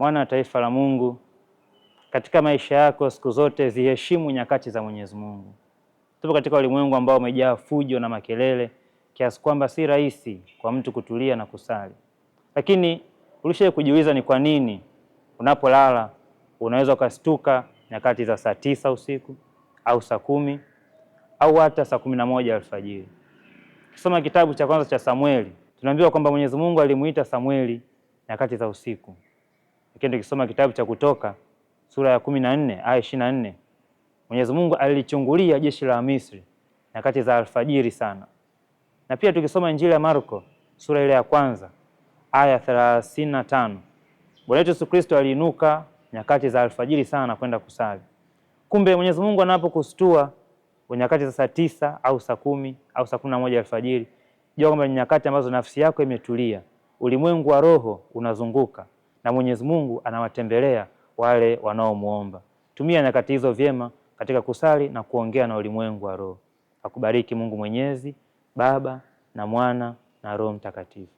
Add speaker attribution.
Speaker 1: mwana wa taifa la Mungu, katika maisha yako siku zote ziheshimu nyakati za Mwenyezi Mungu. Tupo katika ulimwengu ambao umejaa fujo na makelele kiasi kwamba si rahisi kwa mtu kutulia na kusali. Lakini ulishawahi kujiuliza ni kwa nini unapolala unaweza ukastuka nyakati za saa 9 usiku au saa 10 au hata saa 11 alfajiri? Kusoma kitabu cha kwanza cha Samueli, tunaambiwa kwamba Mwenyezi Mungu alimuita Samueli nyakati za usiku. Lakini tukisoma kitabu cha Kutoka sura ya 14 aya 24, Mwenyezi Mungu alilichungulia jeshi la Misri nyakati za alfajiri sana. Na pia tukisoma Injili ya Marko sura ile ya kwanza aya 35, Bwana wetu Yesu Kristo aliinuka nyakati za alfajiri sana kwenda kusali. Kumbe Mwenyezi Mungu anapokustua nyakati za saa 9 au saa 10 au saa 11 alfajiri, jua kwamba ni nyakati ambazo nafsi yako imetulia, ulimwengu wa roho unazunguka na Mwenyezi Mungu anawatembelea wale wanaomuomba. Tumia nyakati hizo vyema katika kusali na kuongea na ulimwengu wa roho. Akubariki Mungu Mwenyezi, Baba na Mwana na Roho Mtakatifu.